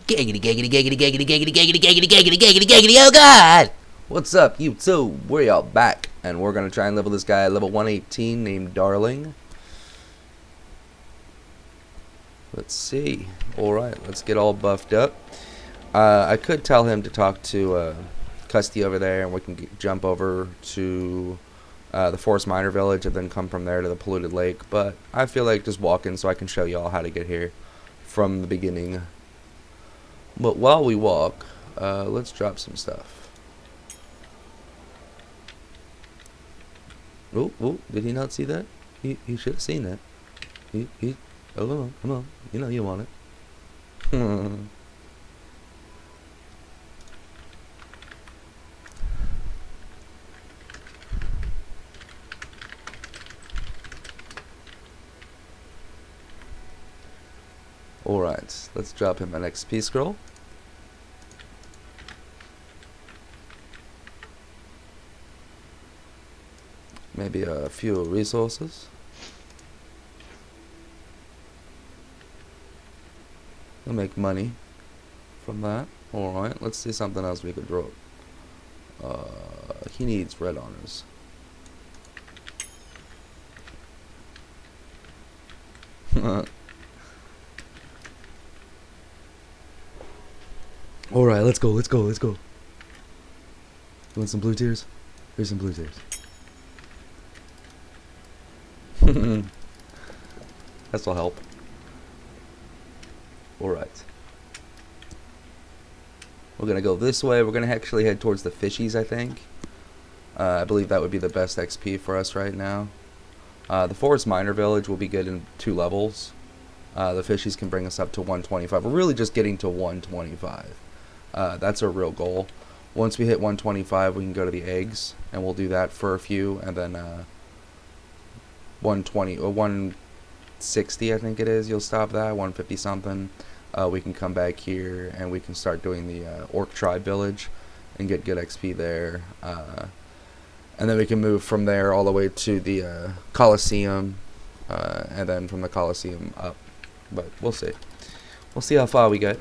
Giggity, giggity, giggity, giggity, giggity, giggity, giggity, giggity, giggity, giggity, oh god! What's up, YouTube? We're all back, and we're gonna try and level this guy at level 118 named Darling. Let's see. Alright, let's get all buffed up. I could tell him to talk to Custy over there, and we can jump over to the Forest Miner Village and then come from there to the polluted lake, but I feel like just walking so I can show y'all how to get here from the beginning. But while we walk, let's drop some stuff. Oh, did he not see that? He should have seen that. Oh, come on. You know you want it. Alright, let's drop him an XP scroll. Maybe a few resources. We'll make money from that. Alright, let's see something else we could drop. He needs red honors. Alright, let's go. You want some blue tears? Here's some blue tears. This'll help. Alright. We're gonna go this way. We're gonna actually head towards the fishies, I think. I believe that would be the best XP for us right now. The Forest Miner Village will be good in 2 levels. The fishies can bring us up to 125. We're really just getting to 125. That's our real goal. Once we hit 125, we can go to the eggs, and we'll do that for a few, and then 120 or 160, I think it is. You'll stop that 150 something. We can come back here, and we can start doing the Orc Tribe Village, and get good XP there. And then we can move from there all the way to the Coliseum, and then from the Coliseum up. But we'll see. We'll see how far we get.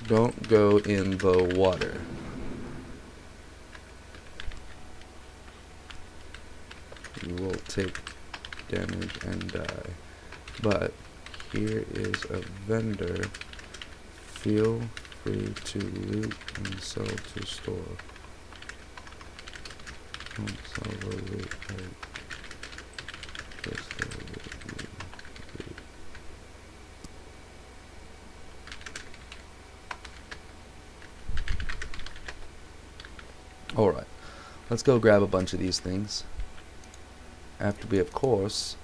Don't go in the water. You will take damage and die. But here is a vendor. Feel free to loot and sell to store. Don't sell the loot. Just the loot. Alright, let's go grab a bunch of these things. After we, of course,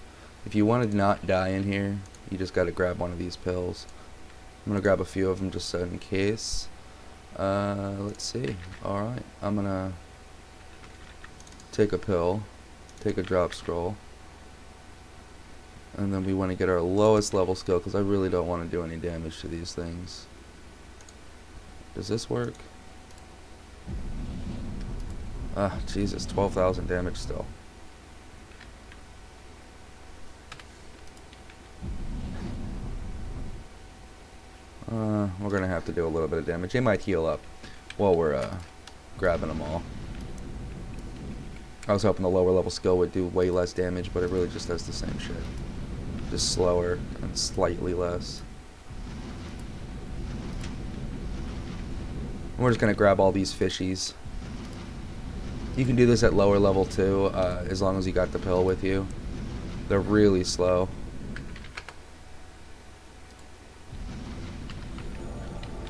if you want to not die in here, you just got to grab one of these pills. I'm going to grab a few of them just so in case. Let's see. Alright, I'm going to take a pill, take a drop scroll, and then we want to get our lowest level skill because I really don't want to do any damage to these things. Does this work? Ah, Jesus, 12,000 damage still. We're gonna have to do a little bit of damage. They might heal up while we're grabbing them all. I was hoping the lower level skill would do way less damage, but it really just does the same shit. Just slower and slightly less. We're just gonna grab all these fishies. You can do this at lower level too, as long as you got the pill with you. They're really slow.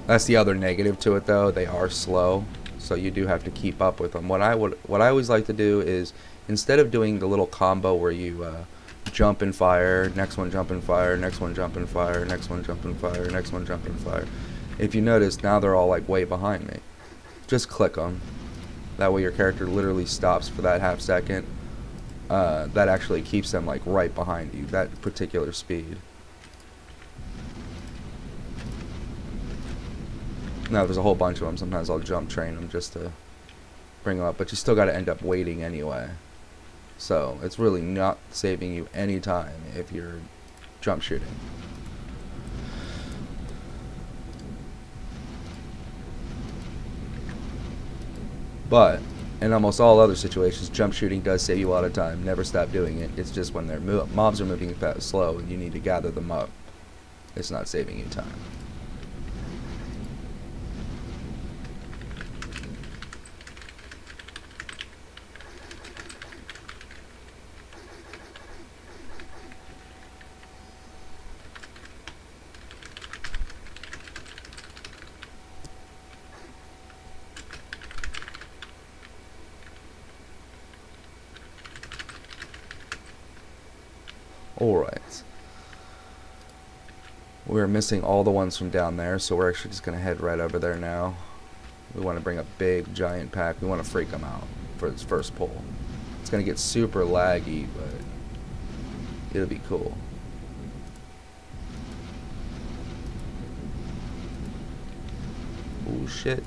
That's the other negative to it though, they are slow, so you do have to keep up with them. What I always like to do is, instead of doing the little combo where you jump and fire, next one jump and fire, next one jump and fire, next one jump and fire, next one jump and fire. If you notice, now they're all like way behind me. Just click them. That way your character literally stops for that half second. That actually keeps them like right behind you, that particular speed. Now there's a whole bunch of them. Sometimes I'll jump train them just to bring them up, but you still got to end up waiting anyway. So it's really not saving you any time if you're jump shooting. But in almost all other situations, jump shooting does save you a lot of time. Never stop doing it. It's just when their mobs are moving fast, slow and you need to gather them up, it's not saving you time. Alright. We're missing all the ones from down there, so we're actually just going to head right over there now. We want to bring a big, giant pack. We want to freak them out for this first pull. It's going to get super laggy, but it'll be cool. Oh, shit.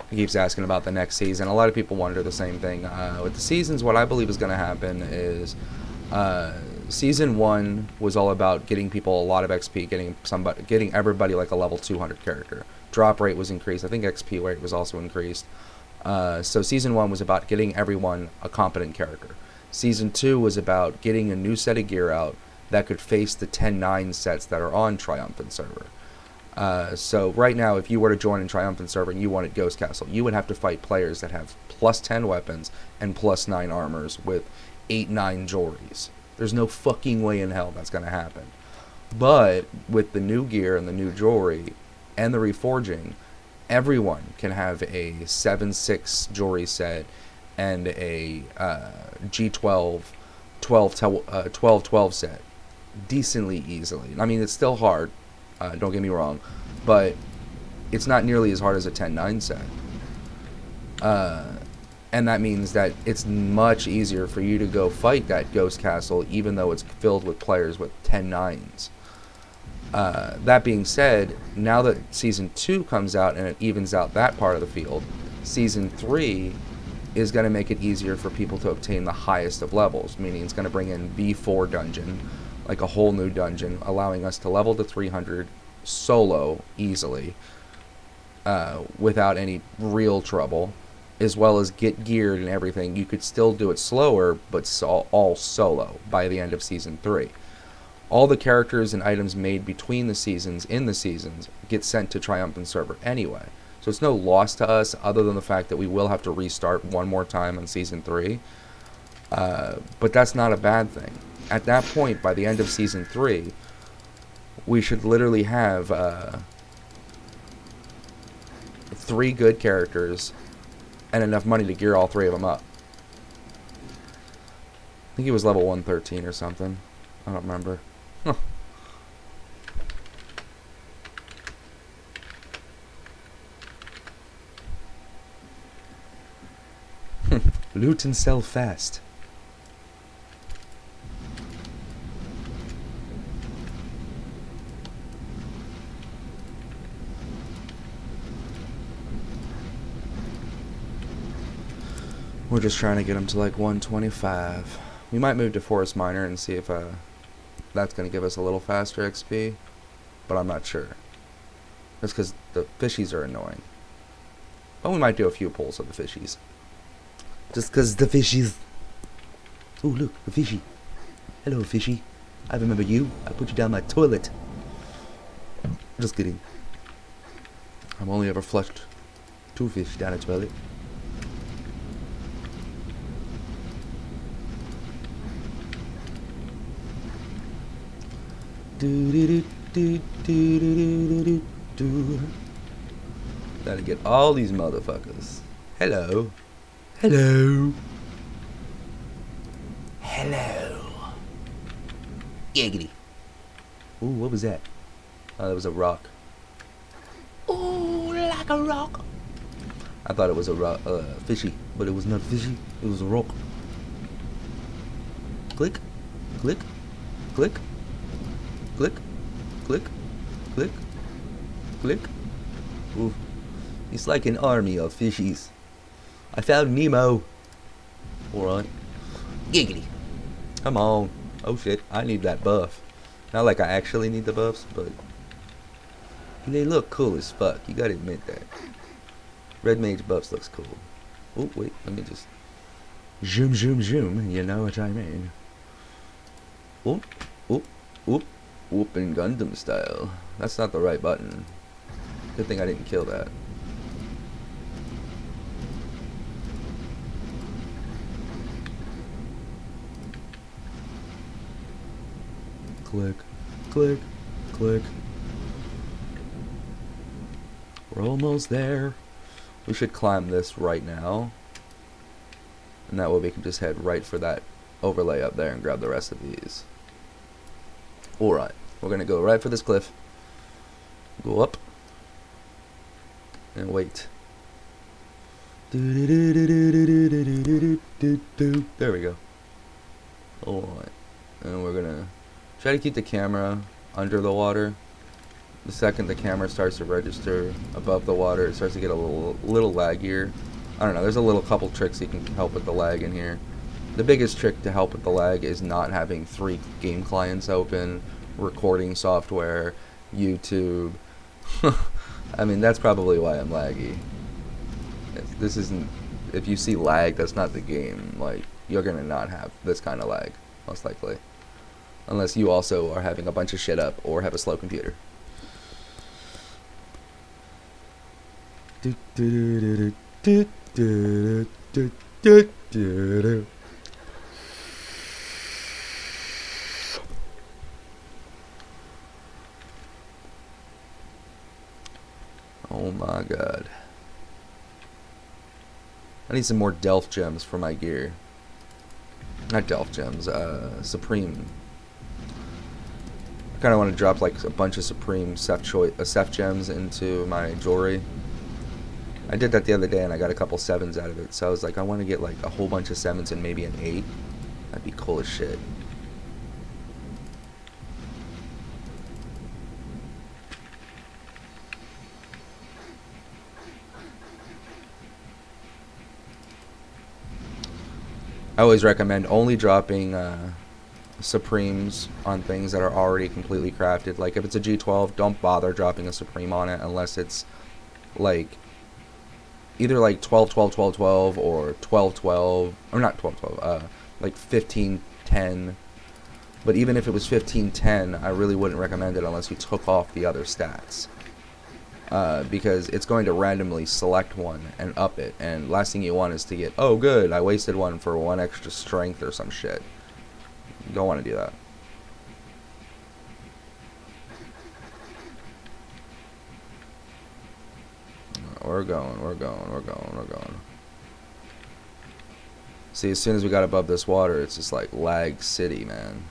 He keeps asking about the next season. A lot of people wonder the same thing. With the seasons, what I believe is going to happen is season 1 was all about getting people a lot of XP, getting everybody like a level 200 character. Drop rate was increased. I think XP rate was also increased. So season 1 was about getting everyone a competent character. Season 2 was about getting a new set of gear out that could face the 10-9 sets that are on Triumphant server. So right now, if you were to join in Triumphant server and you wanted Ghost Castle, you would have to fight players that have plus 10 weapons and plus 9 armors with 8-9 jewelries. There's no fucking way in hell that's going to happen. But with the new gear and the new jewelry and the reforging, everyone can have a 7-6 jewelry set and a G12 12 set decently easily. I mean, it's still hard. Don't get me wrong, but it's not nearly as hard as a 10-9 set. And that means that it's much easier for you to go fight that Ghost Castle, even though it's filled with players with 10-9s. That being said, now that Season 2 comes out and it evens out that part of the field, Season 3 is going to make it easier for people to obtain the highest of levels, meaning it's going to bring in V4 dungeon, like a whole new dungeon, allowing us to level to 300 solo easily without any real trouble, as well as get geared and everything. You could still do it slower, but all solo by the end of Season 3. All the characters and items made between the seasons in the seasons get sent to Triumphant server anyway. So it's no loss to us other than the fact that we will have to restart one more time on Season 3. But that's not a bad thing. At that point, by the end of Season 3, we should literally have 3 good characters and enough money to gear all 3 of them up. I think he was level 113 or something. I don't remember. Huh. Loot and sell fast. We're just trying to get him to like 125. We might move to Forest Miner and see if that's going to give us a little faster XP, but I'm not sure. That's because the fishies are annoying. But we might do a few pulls of the fishies. Just because the fishies. Oh, look, the fishy. Hello, fishy. I remember you. I put you down my toilet. Just kidding. I've only ever flushed 2 fish down a toilet. Gotta get all these motherfuckers. Hello. Hello. Hello. Giggity. Ooh, what was that? Oh, that was a rock. Ooh, like a rock. I thought it was a rock, fishy, but it was not fishy. It was a rock. Click, click, click. Click, click, click, click. Ooh, it's like an army of fishies. I found Nemo. Alright. Giggity. Come on. Oh shit, I need that buff. Not like I actually need the buffs, but they look cool as fuck. You gotta admit that. Red Mage buffs looks cool. Oh, wait, let me just zoom, zoom, zoom. You know what I mean. Oop, oop, oop, oop, in Gundam style. That's not the right button. Good thing I didn't kill that. Click, click, click. We're almost there. We should climb this right now. And that way we can just head right for that overlay up there and grab the rest of these. Alright, we're going to go right for this cliff. Go up. And wait. There we go. Alright. And we're going to try to keep the camera under the water. The second the camera starts to register above the water, it starts to get a little laggier. I don't know, there's a little couple tricks you can help with the lag in here. The biggest trick to help with the lag is not having 3 game clients open, recording software, YouTube. I mean, that's probably why I'm laggy. This isn't, if you see lag, that's not the game. Like, you're gonna not have this kind of lag, most likely. Unless you also are having a bunch of shit up or have a slow computer. Oh my god. I need some more Delph gems for my gear. Not Delph gems, Supreme. I kind of want to drop like a bunch of Supreme Ceph gems into my jewelry. I did that the other day and I got a couple 7s out of it. So I was like, I want to get like a whole bunch of 7s and maybe an 8. That'd be cool as shit. I always recommend only dropping Supremes on things that are already completely crafted. Like if it's a G12, don't bother dropping a Supreme on it unless it's like either like 12 12 12 12 or 12 12, or not 12 12, like 15 10. But even if it was 15 10, I really wouldn't recommend it unless you took off the other stats. Because it's going to randomly select one and up it, and last thing you want is to get, oh good, I wasted one for 1 extra strength or some shit. You don't want to do that. We're going. See, as soon as we got above this water, it's just like lag city, man.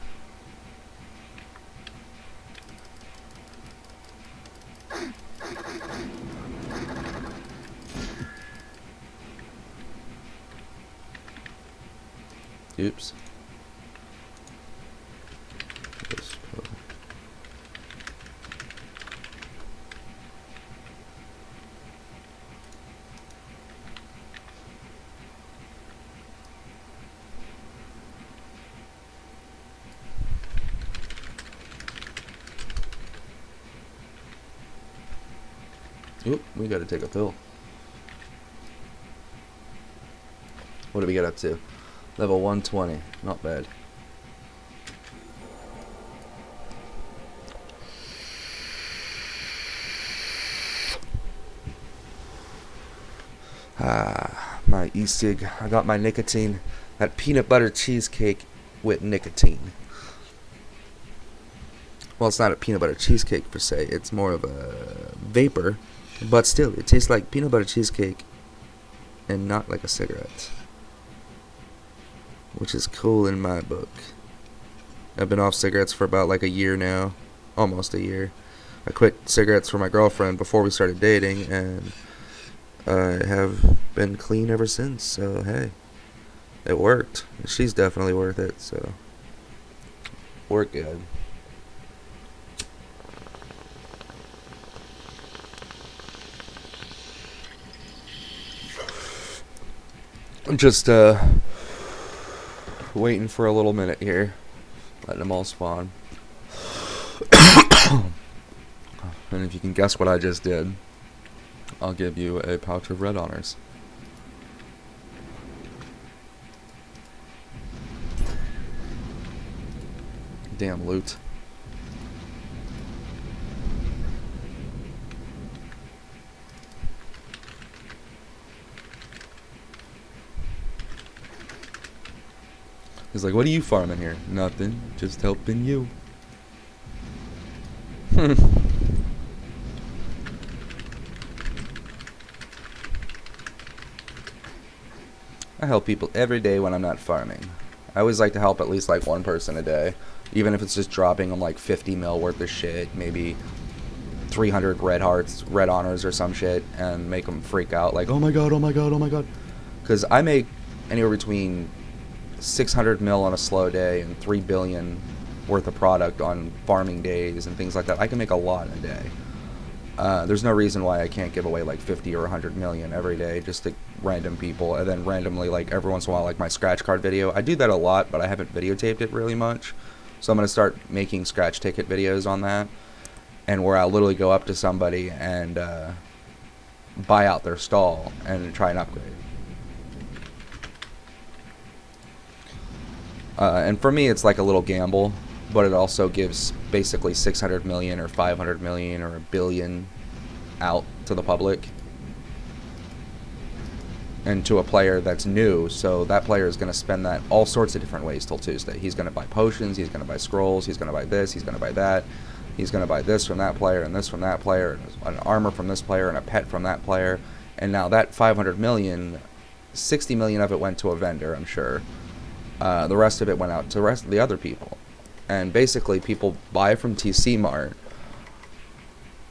Oops. Oop, we gotta take a pill. What do we get up to? Level 120, not bad. My e-cig. I got my nicotine. That peanut butter cheesecake with nicotine. Well, it's not a peanut butter cheesecake per se. It's more of a vapor. But still, it tastes like peanut butter cheesecake and not like a cigarette. Which is cool in my book. I've been off cigarettes for about like a year now. Almost a year. I quit cigarettes for my girlfriend before we started dating, and I have been clean ever since. So, hey, it worked. She's definitely worth it, so we're good. Just waiting for a little minute here. Letting them all spawn. And if you can guess what I just did, I'll give you a pouch of red honors. Damn loot. He's like, what are you farming here? Nothing, just helping you. I help people every day when I'm not farming. I always like to help at least like one person a day. Even if it's just dropping them like 50 mil worth of shit, maybe 300 red hearts, red honors or some shit, and make them freak out like, oh my god, oh my god, oh my god. Because I make anywhere between 600 mil on a slow day and 3 billion worth of product on farming days and things like that. I can make a lot in a day. There's no reason why I can't give away like 50 or 100 million every day just to random people, and then randomly, like every once in a while, like my scratch card video. I do that a lot, but I haven't videotaped it really much. So I'm going to start making scratch ticket videos on that, and where I'll literally go up to somebody and buy out their stall and try and upgrade. And for me, it's like a little gamble, but it also gives basically 600 million or 500 million or a billion out to the public and to a player that's new. So that player is going to spend that all sorts of different ways till Tuesday. He's going to buy potions, he's going to buy scrolls, he's going to buy this, he's going to buy that, he's going to buy this from that player and this from that player, and an armor from this player and a pet from that player. And now that 500 million, 60 million of it went to a vendor, I'm sure. The rest of it went out to the rest of the other people. And basically people buy from TC Mart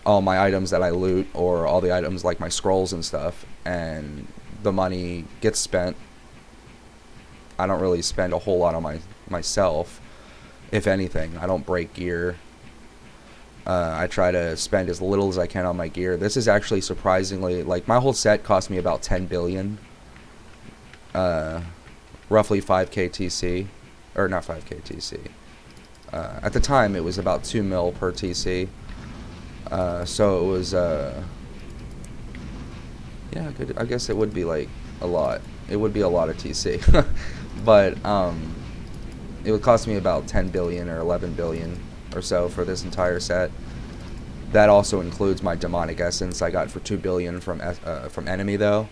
all my items that I loot, or all the items like my scrolls and stuff, and the money gets spent. I don't really spend a whole lot on myself, if anything. I don't break gear. I try to spend as little as I can on my gear. This is actually surprisingly, like, my whole set cost me about 10 billion. Roughly 5k TC, or not 5k TC. At the time, it was about 2 mil per TC. So it was, yeah, I guess it would be like a lot. It would be a lot of TC. But it would cost me about 10 billion or 11 billion or so for this entire set. That also includes my demonic essence I got for 2 billion from enemy though.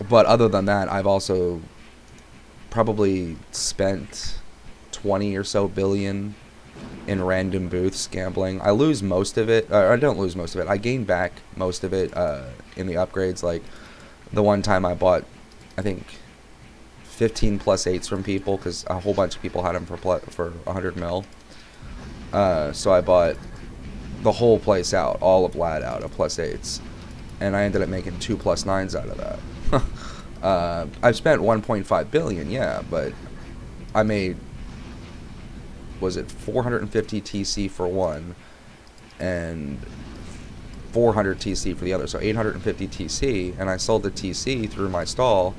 But other than that, I've also probably spent 20 or so billion in random booths gambling. I lose most of it, or I don't lose most of it. I gain back most of it in the upgrades. Like the one time I bought, I think 15 plus 8s from people, because a whole bunch of people had them for 100 mil. So I bought the whole place out, all of Lad out of plus 8s, and I ended up making 2 plus 9s out of that. I've spent 1.5 billion, yeah, but I made, was it 450 TC for one and 400 TC for the other, so 850 TC, and I sold the TC through my stall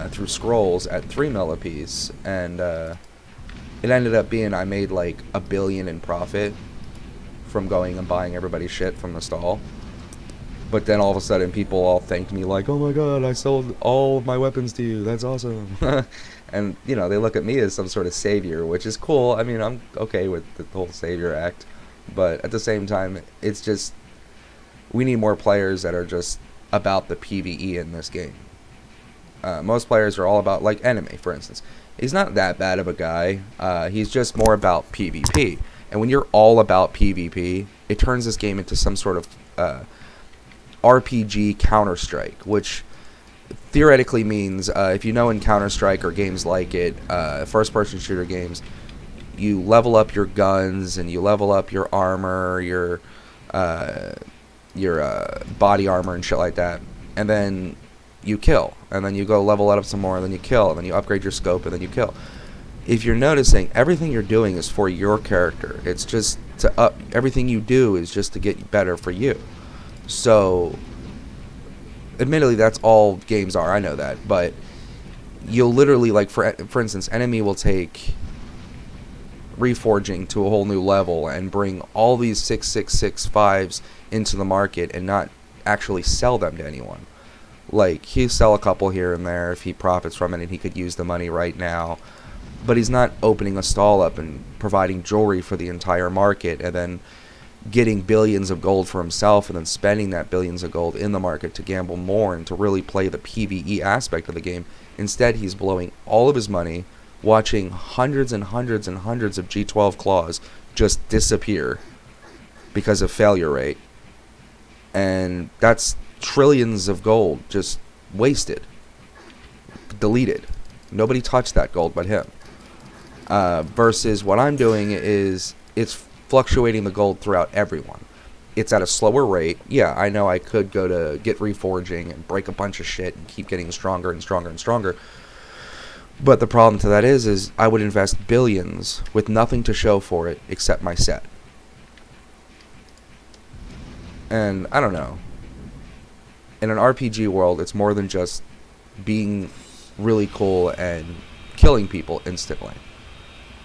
through scrolls at 3 mil a piece, and it ended up being, I made like $1 billion in profit from going and buying everybody's shit from the stall. But then all of a sudden people all thanked me like, oh my god, I sold all of my weapons to you, that's awesome. And, you know, they look at me as some sort of savior, which is cool. I mean, I'm okay with the whole savior act. But at the same time, it's just, we need more players that are just about the PvE in this game. Most players are all about, like Enemy, for instance. He's not that bad of a guy. He's just more about PvP. And when you're all about PvP, it turns this game into some sort of RPG Counter-Strike, which theoretically means, if you know in Counter-Strike or games like it, first-person shooter games, you level up your guns and you level up your armor, your body armor and shit like that, and then you kill, and then you go level it up some more, and then you kill, and then you upgrade your scope, and then you kill. If you're noticing, everything you're doing is for your character. It's just to everything you do is just to get better for you. So admittedly, that's all games are. I know that, but you'll literally, like, for instance, enemy will take reforging to a whole new level and bring all these 6665s into the market and not actually sell them to anyone. Like, he'll sell a couple here and there if he profits from it and he could use the money right now, but he's not opening a stall up and providing jewelry for the entire market and then getting billions of gold for himself and then spending that billions of gold in the market to gamble more and to really play the PvE aspect of the game. Instead, he's blowing all of his money watching hundreds and hundreds and hundreds of G12 claws just disappear because of failure rate. And that's trillions of gold just wasted, deleted. Nobody touched that gold but him. Versus what I'm doing is it's fluctuating the gold throughout everyone. It's at a slower rate. Yeah, I know I could go to get reforging and break a bunch of shit and keep getting stronger and stronger and stronger. But the problem to that is I would invest billions with nothing to show for it except my set. And I don't know. In an RPG world, it's more than just being really cool and killing people instantly.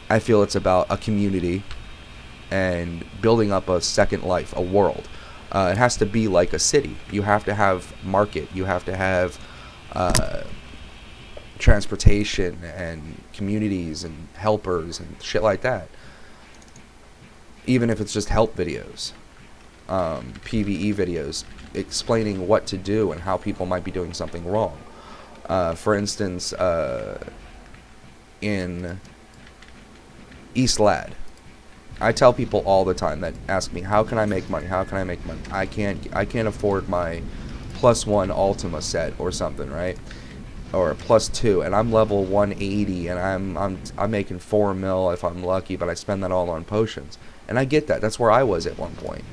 I feel it's about a community and building up a second life, a world. It has to be like a city. You have to have market. You have to have transportation and communities and helpers and shit like that. Even if it's just help videos, PvE videos, explaining what to do and how people might be doing something wrong. For instance, in East Lad, I tell people all the time that ask me, how can I make money? How can I make money? I can't afford my +1 Ultima set or something, right? Or +2, and I'm level 180, and I'm making 4 mil if I'm lucky, but I spend that all on potions. And I get that. That's where I was at one point.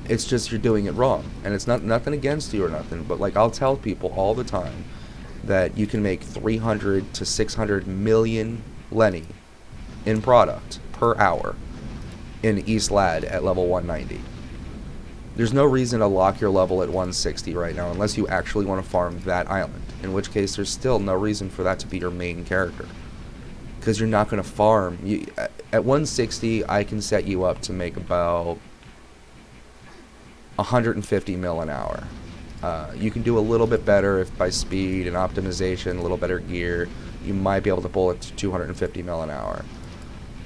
It's just you're doing it wrong, and it's nothing against you or nothing, but like I'll tell people all the time that you can make 300 to 600 million Lenny in product per hour in East Lad at level 190. There's no reason to lock your level at 160 right now unless you actually want to farm that island, in which case there's still no reason for that to be your main character, because you're not going to farm. At 160, I can set you up to make about 150 mil an hour. You can do a little bit better if by speed and optimization, a little better gear, you might be able to pull it to 250 mil an hour.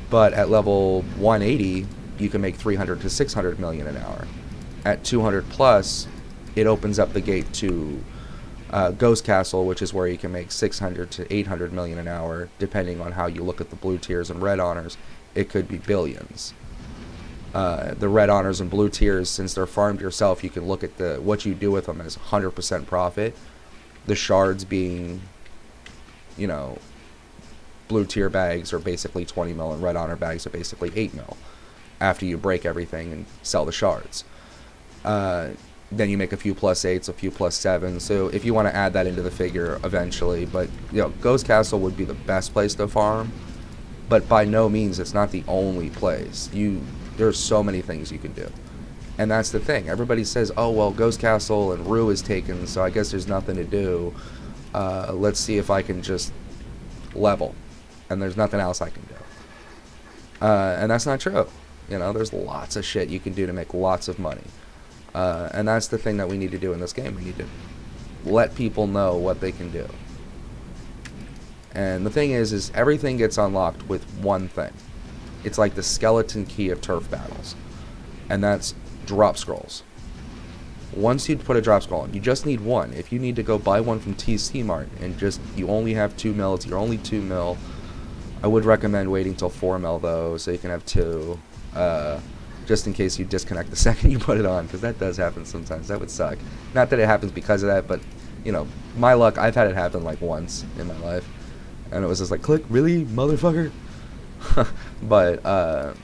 But at level 180, you can make 300 to 600 million an hour. At 200 plus, it opens up the gate to Ghost Castle, which is where you can make 600 to 800 million an hour, depending on how you look at the blue tiers and red honors. It could be billions. The red honors and blue tiers, since they're farmed yourself, you can look at what you do with them as 100% profit. The shards being, you know, blue tier bags are basically 20 mil and red honor bags are basically 8 mil after you break everything and sell the shards. Then you make a few +8s, a few +7s. So if you want to add that into the figure eventually, but you know, Ghost Castle would be the best place to farm, but by no means it's not the only place. There's so many things you can do, and that's the thing. Everybody says, "Oh well, Ghost Castle and Rue is taken, so I guess there's nothing to do. Let's see if I can just level," and there's nothing else I can do. And that's not true. You know, there's lots of shit you can do to make lots of money. And that's the thing that we need to do in this game. We need to let people know what they can do. And the thing is everything gets unlocked with one thing. It's like the skeleton key of turf battles. And that's drop scrolls. Once you put a drop scroll on, you just need one. If you need to go buy one from TC Mart and you only have 2 mil, you're only 2 mil. I would recommend waiting till 4 mil though, so you can have 2. Just in case you disconnect the second you put it on, because that does happen sometimes. That would suck. Not that it happens because of that, but you know, my luck, I've had it happen like once in my life, and it was just like, click, really, motherfucker? But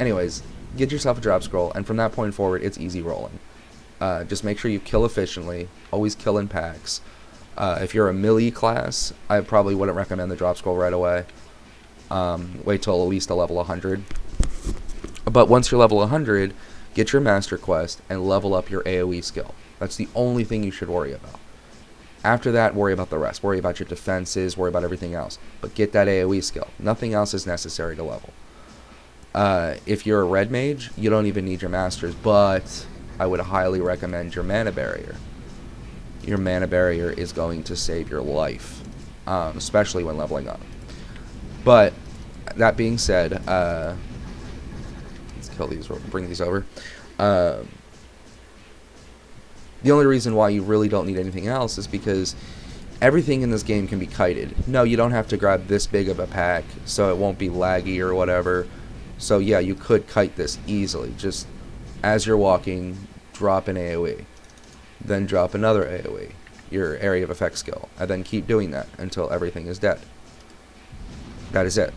anyways, get yourself a drop scroll, and from that point forward, it's easy rolling. Just make sure you kill efficiently. Always kill in packs. If you're a melee class, I probably wouldn't recommend the drop scroll right away. Wait till at least a level 100. But once you're level 100, get your master quest and level up your AoE skill. That's the only thing you should worry about. After that, worry about the rest. Worry about your defenses, worry about everything else. But get that AoE skill. Nothing else is necessary to level. If you're a red mage, you don't even need your masters, but I would highly recommend your mana barrier. Your mana barrier is going to save your life, especially when leveling up. But that being said, let's kill these, bring these over. The only reason why you really don't need anything else is because everything in this game can be kited. No, you don't have to grab this big of a pack, so it won't be laggy or whatever. So yeah, you could kite this easily. Just as you're walking, drop an AoE. Then drop another AoE, your area of effect skill. And then keep doing that until everything is dead. That is it.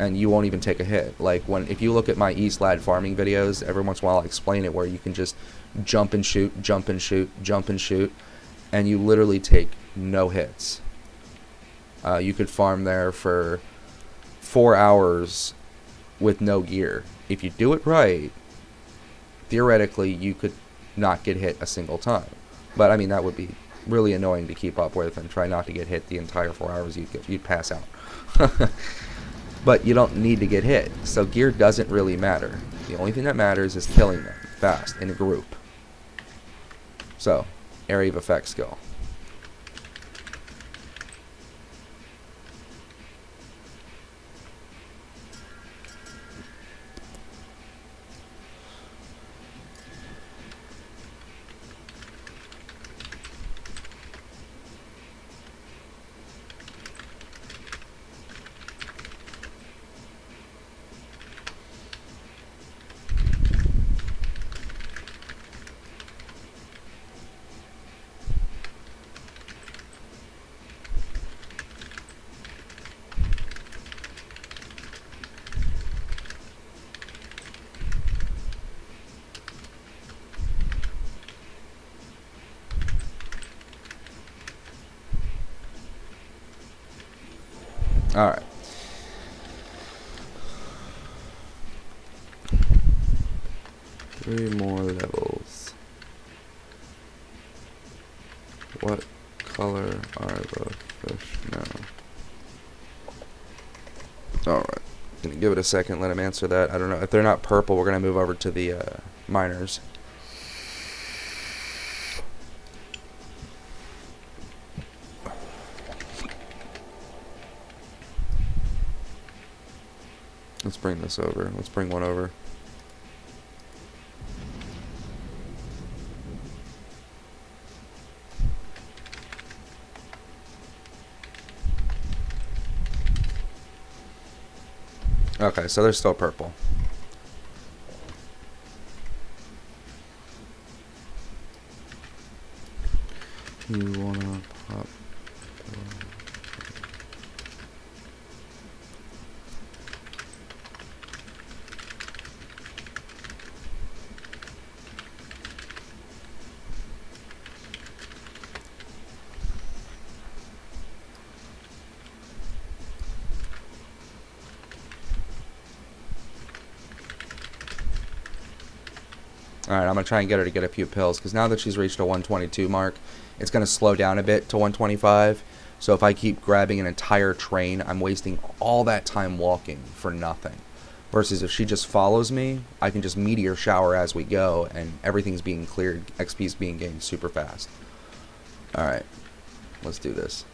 And you won't even take a hit. Like, if you look at my East Lad farming videos, every once in a while I explain it where you can just jump and shoot, jump and shoot, jump and shoot, and you literally take no hits. You could farm there for 4 hours with no gear. If you do it right, theoretically you could not get hit a single time. But I mean, that would be really annoying to keep up with, and try not to get hit the entire 4 hours. You'd pass out. But you don't need to get hit, so gear doesn't really matter. The only thing that matters is killing them fast in a group. So, area of effect skill. Alright. Three more levels. What color are the fish now? Alright. Gonna give it a second, let him answer that. I don't know. If they're not purple, we're gonna move over to the miners. Let's bring this over. Let's bring one over. Okay, so they're still purple. You wanna pop? Alright, I'm going to try and get her to get a few pills, because now that she's reached a 122 mark, it's going to slow down a bit to 125. So if I keep grabbing an entire train, I'm wasting all that time walking for nothing. Versus if she just follows me, I can just meteor shower as we go, and everything's being cleared, XP's being gained super fast. Alright, let's do this.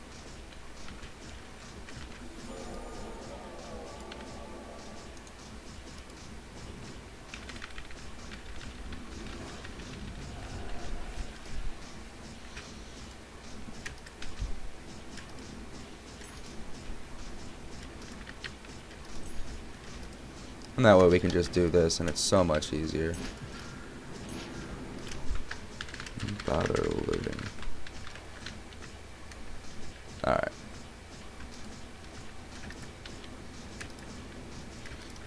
And that way we can just do this, and it's so much easier. Bother looting. Alright.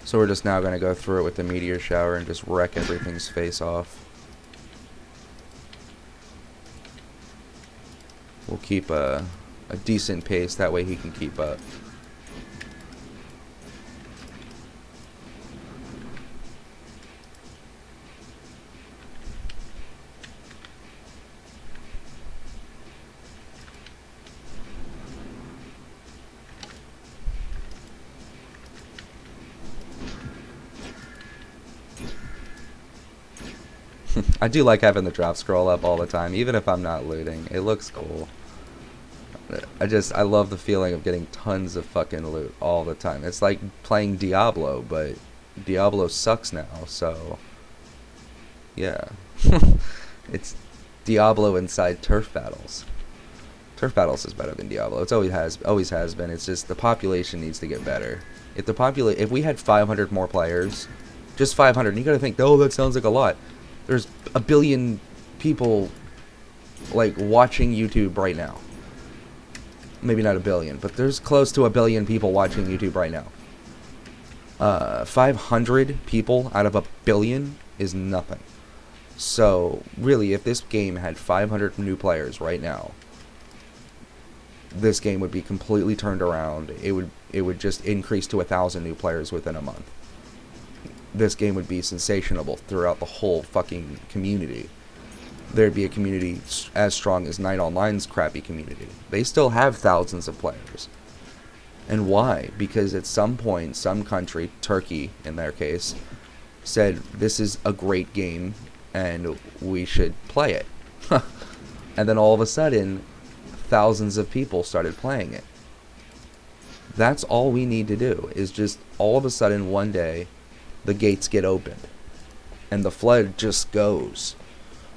So we're just now going to go through it with the meteor shower and just wreck everything's face off. We'll keep a decent pace, that way he can keep up. I do like having the drop scroll up all the time, even if I'm not looting. It looks cool. I love the feeling of getting tons of fucking loot all the time. It's like playing Diablo, but Diablo sucks now, so yeah. It's Diablo inside turf battles. Turf battles is better than Diablo. It's always has been. It's just the population needs to get better. If we had 500 more players, just 500, and you gotta think, oh, that sounds like a lot. There's a billion people like watching YouTube right now. Maybe not a billion, but there's close to a billion people watching YouTube right now. 500 people out of a billion is nothing. So really, if this game had 500 new players right now, this game would be completely turned around. It would just increase to 1,000 new players within a month. This game would be sensational throughout the whole fucking community. There'd be a community as strong as Night Online's crappy community. They still have thousands of players. And why? Because at some point, some country, Turkey in their case, said this is a great game and we should play it. And then all of a sudden, thousands of people started playing it. That's all we need to do, is just all of a sudden one day the gates get opened and the flood just goes.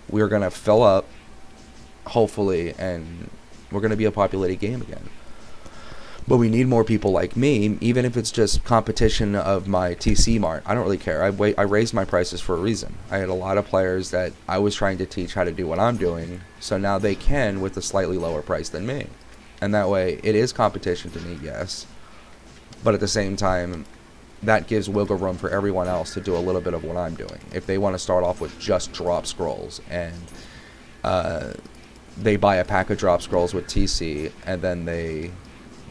We're going to fill up, hopefully, and we're going to be a populated game again. But we need more people like me, even if it's just competition of my TC mart. I don't really care. I raised my prices for a reason. I had a lot of players that I was trying to teach how to do what I'm doing, so now they can with a slightly lower price than me. And that way, it is competition to me, yes. But at the same time, that gives wiggle room for everyone else to do a little bit of what I'm doing. If they want to start off with just drop scrolls and they buy a pack of drop scrolls with TC and then they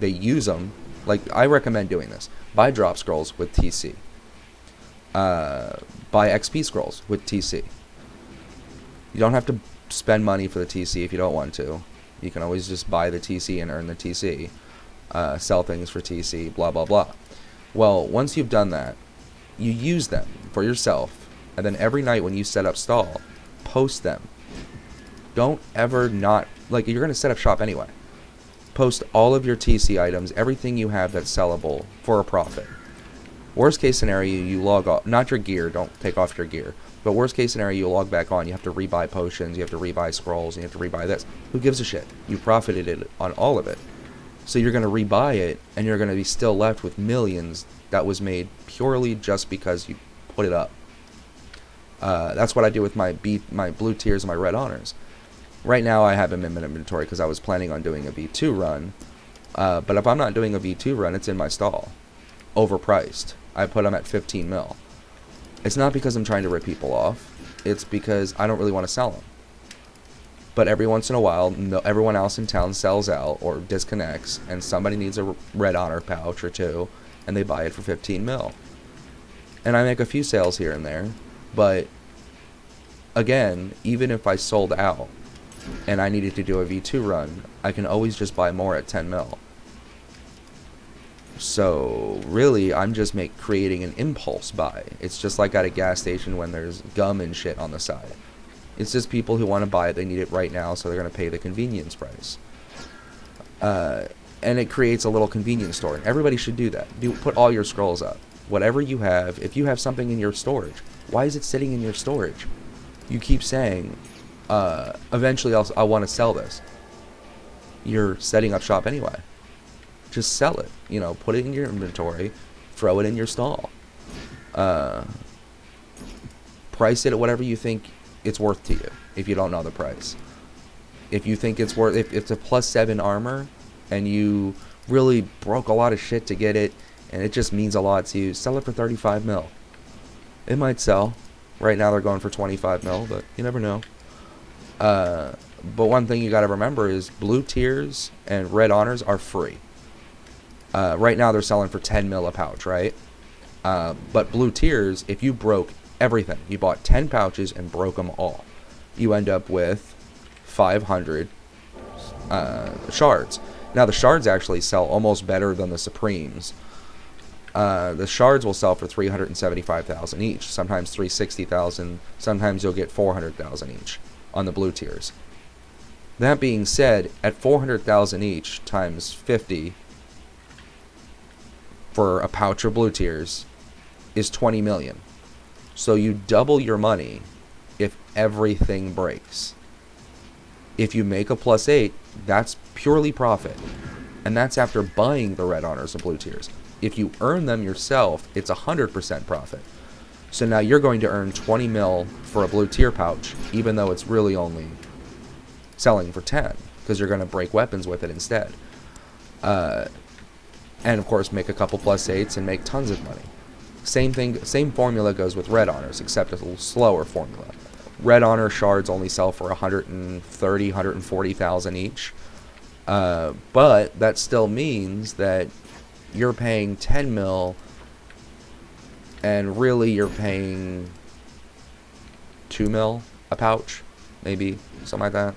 use them, like I recommend doing this. Buy drop scrolls with TC. Buy XP scrolls with TC. You don't have to spend money for the TC if you don't want to. You can always just buy the TC and earn the TC. Sell things for TC, blah, blah, blah. Well, once you've done that, you use them for yourself, and then every night when you set up stall, post them. Don't ever not, like, you're going to set up shop anyway. Post all of your TC items, everything you have that's sellable, for a profit. Worst case scenario, you log off, not your gear, don't take off your gear, but worst case scenario, you log back on, you have to rebuy potions, you have to rebuy scrolls, you have to rebuy this. Who gives a shit? You profited it on all of it. So you're going to rebuy it, and you're going to be still left with millions that was made purely just because you put it up. That's what I do with my blue tiers and my red honors. Right now I have them in inventory because I was planning on doing a V2 run. But if I'm not doing a V2 run, it's in my stall. Overpriced. I put them at 15 mil. It's not because I'm trying to rip people off. It's because I don't really want to sell them. But every once in a while, everyone else in town sells out or disconnects, and somebody needs a red honor pouch or two, and they buy it for 15 mil. And I make a few sales here and there, but again, even if I sold out and I needed to do a V2 run, I can always just buy more at 10 mil. So really, I'm just creating an impulse buy. It's just like at a gas station when there's gum and shit on the side. It's just people who want to buy it, they need it right now, so they're going to pay the convenience price. And it creates a little convenience store. And everybody should do that. Put all your scrolls up. Whatever you have, if you have something in your storage, why is it sitting in your storage? You keep saying, eventually I want to sell this. You're setting up shop anyway. Just sell it. You know, put it in your inventory, throw it in your stall. Price it at whatever you think it's worth to you, if you don't know the price. If you think it's worth, if it's a +7 armor and you really broke a lot of shit to get it and it just means a lot to you, sell it for 35 mil. It might sell. Right now they're going for 25 mil, but you never know. But one thing you got to remember is blue tiers and red honors are free. Right now they're selling for 10 mil a pouch, right? But blue tiers, if you broke everything, you bought 10 pouches and broke them all, you end up with 500 shards. Now the shards actually sell almost better than the supremes. The shards will sell for 375,000 each, sometimes 360,000, sometimes you'll get 400,000 each on the blue tiers. That being said, at 400,000 each times 50 for a pouch of blue tiers is 20 million. So you double your money if everything breaks. If you make a +8, that's purely profit. And that's after buying the red honors and blue tiers. If you earn them yourself, it's 100% profit. So now you're going to earn 20 mil for a blue tier pouch, even though it's really only selling for 10, because you're going to break weapons with it instead. And of course, make a couple +8s and make tons of money. Same thing, same formula goes with red honors, except it's a little slower formula. Red honor shards only sell for 130, 140,000 each. But that still means that you're paying 10 mil, and really you're paying 2 mil a pouch, maybe, something like that.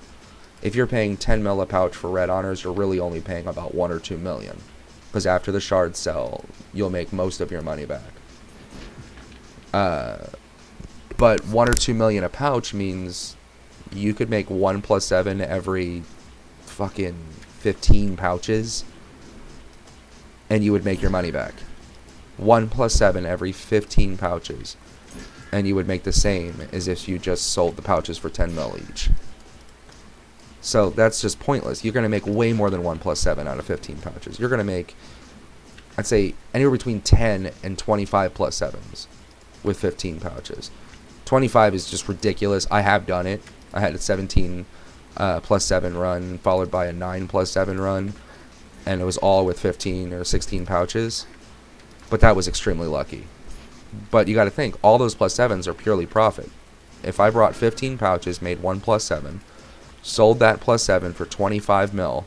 If you're paying 10 mil a pouch for red honors, you're really only paying about 1 or 2 million. Because after the shards sell, you'll make most of your money back. But 1 or 2 million a pouch means you could make 1 +7 every fucking 15 pouches, and you would make your money back. 1 +7 every 15 pouches, and you would make the same as if you just sold the pouches for 10 mil each. So that's just pointless. You're going to make way more than 1 +7 out of 15 pouches. You're going to make, I'd say, anywhere between 10 and 25 +7s with 15 pouches. 25 is just ridiculous. I have done it. I had a 17 +7 run followed by a 9 +7 run, and it was all with 15 or 16 pouches. But that was extremely lucky. But you got to think, all those +7s are purely profit. If I brought 15 pouches, made 1 +7, sold that +7 for 25 mil,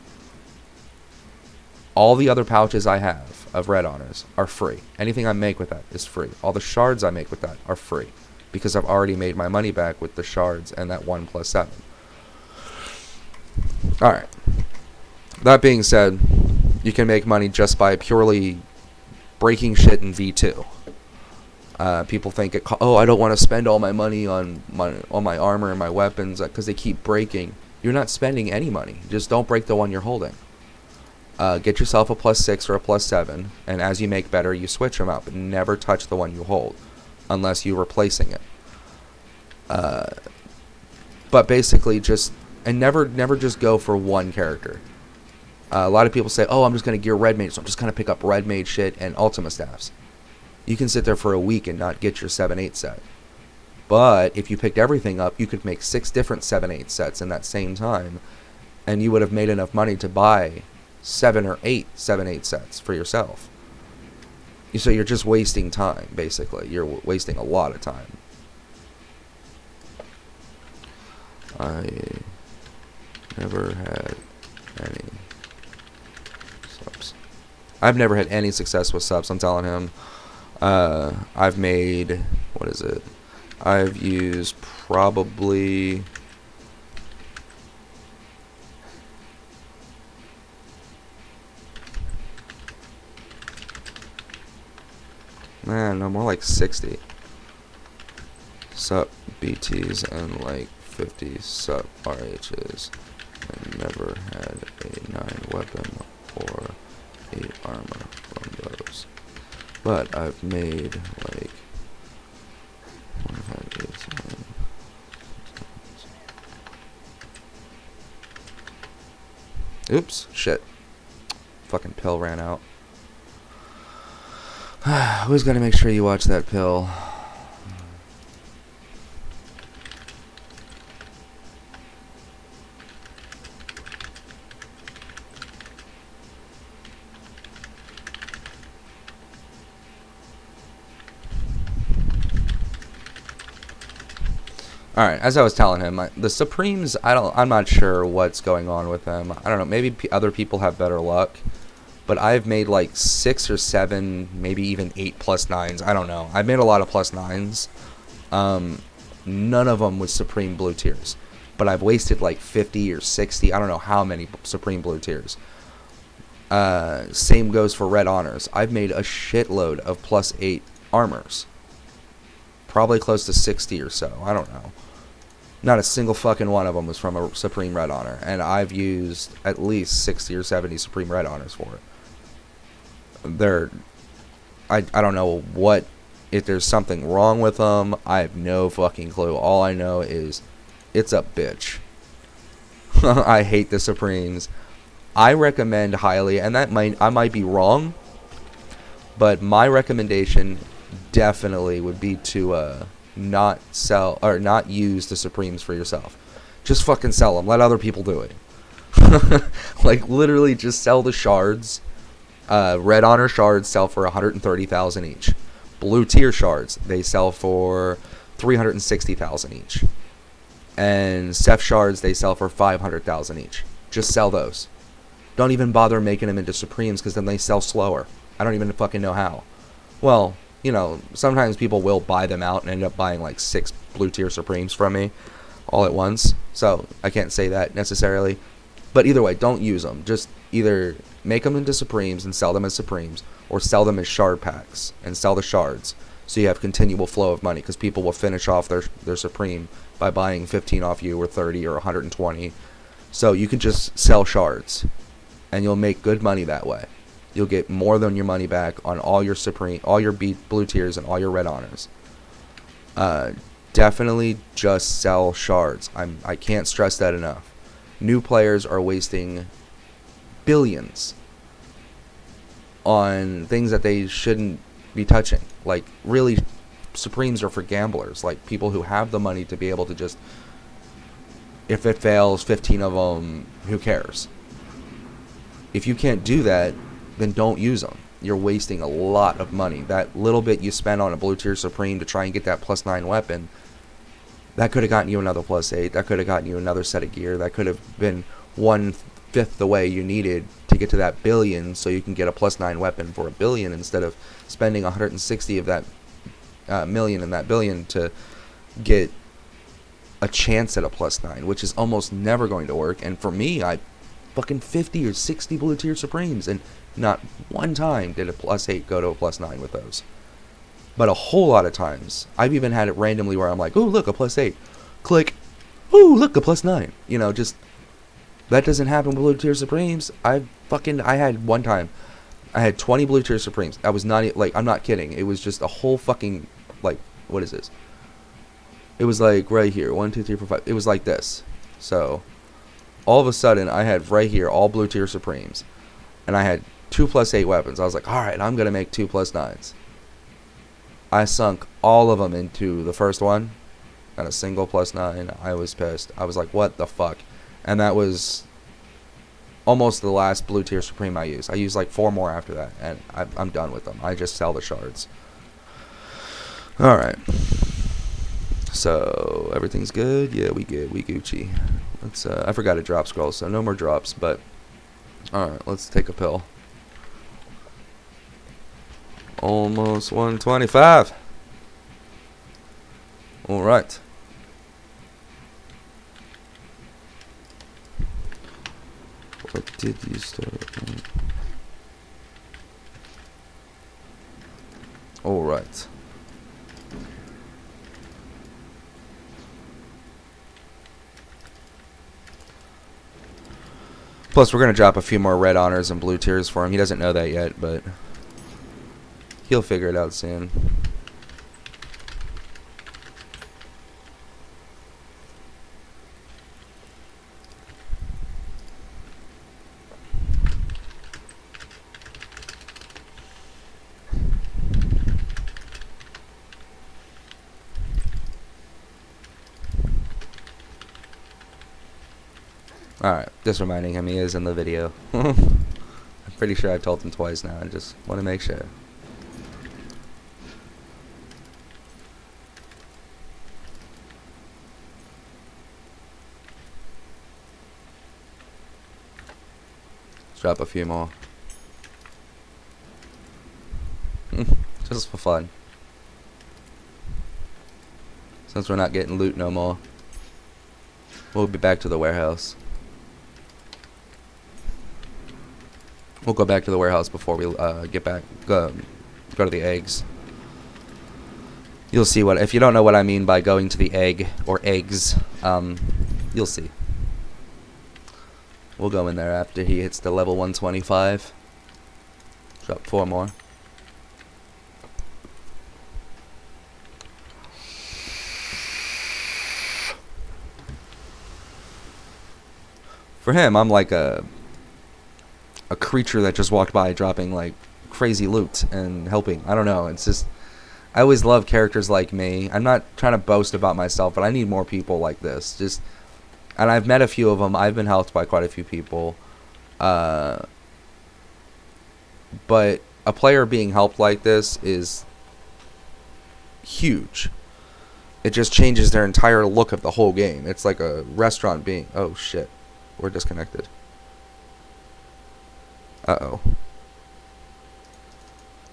all the other pouches I have of red honors are free. Anything I make with that is free. All the shards I make with that are free, because I've already made my money back with the shards and that 1 +7. Alright. That being said, you can make money just by purely breaking shit in V2. People think, oh, I don't want to spend all my money on my armor and my weapons because they keep breaking. You're not spending any money. Just don't break the one you're holding. Get yourself a +6 or a +7, and as you make better, you switch them out, but never touch the one you hold unless you're replacing it. But basically, never just go for one character. A lot of people say, oh, I'm just going to gear red mage, so I'm just going to pick up red mage shit and Ultima staffs. You can sit there for a week and not get your 7/8 set. But if you picked everything up, you could make 6 different 7/8 sets in that same time, and you would have made enough money to buy 7 or 8 7/8 sets for yourself. So you're just wasting time, basically. You're wasting a lot of time. I never had any subs. I've never had any success with subs, I'm telling him. I've made, what is it? I've used probably, no, more like 60 sub BTs and like 50 sub RHs, and never had a 9 weapon or 8 armor from those. But I've made like 1, 5, 8, 7. Oops, shit. Fucking pill ran out. Who's gonna make sure you watch that pill? Alright, as I was telling him, the Supremes, I'm not sure what's going on with them. I don't know, maybe other people have better luck. But I've made like 6 or 7, maybe even 8 +9s. I don't know. I've made a lot of +9s. None of them with Supreme blue tiers. But I've wasted like 50 or 60. I don't know how many Supreme blue tiers. Same goes for red honors. I've made a shitload of +8 armors. Probably close to 60 or so. I don't know. Not a single fucking one of them was from a Supreme Red Honor. And I've used at least 60 or 70 Supreme Red Honors for it. I don't know what, if there's something wrong with them. I have no fucking clue. All I know is it's a bitch. I hate the Supremes. I recommend highly, and I might be wrong, but my recommendation definitely would be to not sell or not use the Supremes for yourself. Just fucking sell them. Let other people do it. Like literally, just sell the shards. Red Honor shards sell for 130,000 each. Blue tier shards, they sell for 360,000 each. And Ceph shards, they sell for 500,000 each. Just sell those. Don't even bother making them into Supremes, because then they sell slower. I don't even fucking know how. Well, you know, sometimes people will buy them out and end up buying like 6 blue tier Supremes from me all at once. So I can't say that necessarily. But either way, don't use them. Just either make them into Supremes and sell them as Supremes, or sell them as shard packs and sell the shards, so you have continual flow of money, because people will finish off their Supreme by buying 15 off you, or 30 or 120. So you can just sell shards and you'll make good money that way. You'll get more than your money back on all your Supreme, all your blue tiers and all your red honors. Definitely just sell shards. I can't stress that enough. New players are wasting billions on things that they shouldn't be touching. Like, really, Supremes are for gamblers, like people who have the money to be able to just, if it fails 15 of them, who cares? If you can't do that, then don't use them. You're wasting a lot of money. That little bit you spend on a blue tier Supreme to try and get that +9 weapon, that could have gotten you another +8. That could have gotten you another set of gear. That could have been 1/5 the way you needed to get to that billion, so you can get a +9 weapon for $1 billion, instead of spending 160 of that million and that billion to get a chance at a +9, which is almost never going to work. And for me, I fucking 50 or 60 blue tier Supremes, and not one time did a +8 go to a +9 with those. But a whole lot of times, I've even had it randomly where I'm like, ooh, look, a +8. Click. Ooh, look, a +9. You know, just, that doesn't happen with blue tier Supremes. I had one time, I had 20 blue tier Supremes. I was not, like, I'm not kidding. It was just a whole fucking, like, what is this? It was like right here, 1, 2, 3, 4, 5. It was like this. So, all of a sudden, I had right here all blue tier Supremes. And I had 2 +8 weapons. I was like, alright, I'm going to make 2 +9s. I sunk all of them into the first one. Got a single +9. I was pissed. I was like, what the fuck? And that was almost the last blue tier Supreme I used. I used like 4 more after that. And I'm done with them. I just sell the shards. Alright. So, everything's good? Yeah, we good. We Gucci. Let's, I forgot to drop scroll, so no more drops, but alright, let's take a pill. Almost 125. Alright. What did you start? Alright. Plus, we're going to drop a few more red honors and blue tiers for him. He doesn't know that yet, but he'll figure it out soon. Alright, just reminding him he is in the video. I'm pretty sure I've told him twice now. I just want to make sure. Let's drop a few more. Just for fun. Since we're not getting loot no more, we'll be back to the warehouse. We'll go back to the warehouse before we get back. Go to the eggs. You'll see what, if you don't know what I mean by going to the egg or eggs, you'll see. We'll go in there after he hits the level 125. Drop 4 more. For him, I'm like a creature that just walked by dropping like crazy loot and helping. I don't know. It's just, I always love characters like me. I'm not trying to boast about myself, but I need more people like this. Just, and I've met a few of them. I've been helped by quite a few people. But a player being helped like this is huge. It just changes their entire look of the whole game. It's like a restaurant being... Oh, shit. We're disconnected. Uh-oh.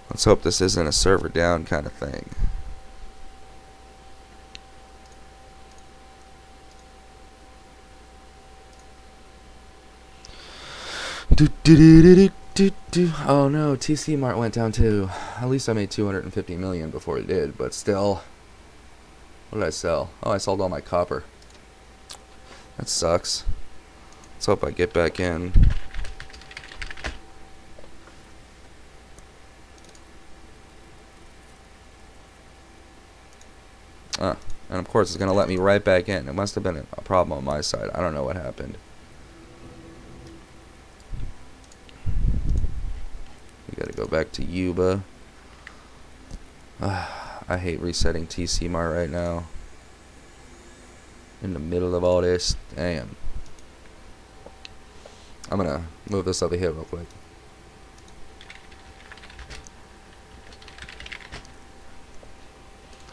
Let's hope this isn't a server down kind of thing. Oh no, TC Mart went down too. At least I made 250 million before it did, but still. What did I sell? Oh, I sold all my copper. That sucks. Let's hope I get back in. And of course it's going to let me right back in. It must have been a problem on my side. I don't know what happened. We got to go back to Yuba. I hate resetting TC Mart right now. In the middle of all this. Damn. I'm going to move this over here real quick.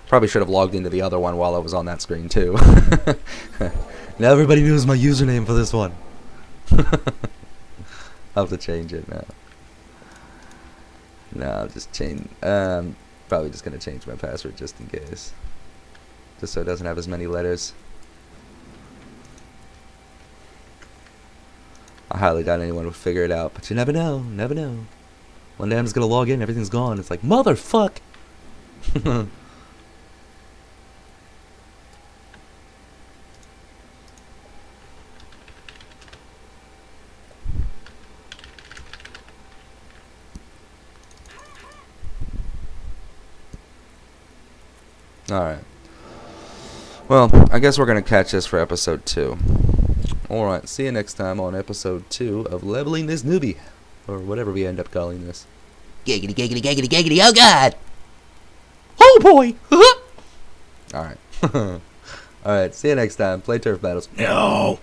Probably should have logged into the other one while I was on that screen too. Now everybody knows my username for this one. I'll have to change it now. No, I'll just change. Probably just gonna change my password just in case, just so it doesn't have as many letters. I highly doubt anyone would figure it out, but you never know. Never know. One day I'm just gonna log in, everything's gone. It's like motherfuck. Alright. Well, I guess we're going to catch this for episode 2. Alright, see you next time on episode 2 of Leveling This Newbie. Or whatever we end up calling this. Giggity, giggity, giggity, giggity, oh god! Oh boy! Alright. Alright, see you next time. Play turf battles. No!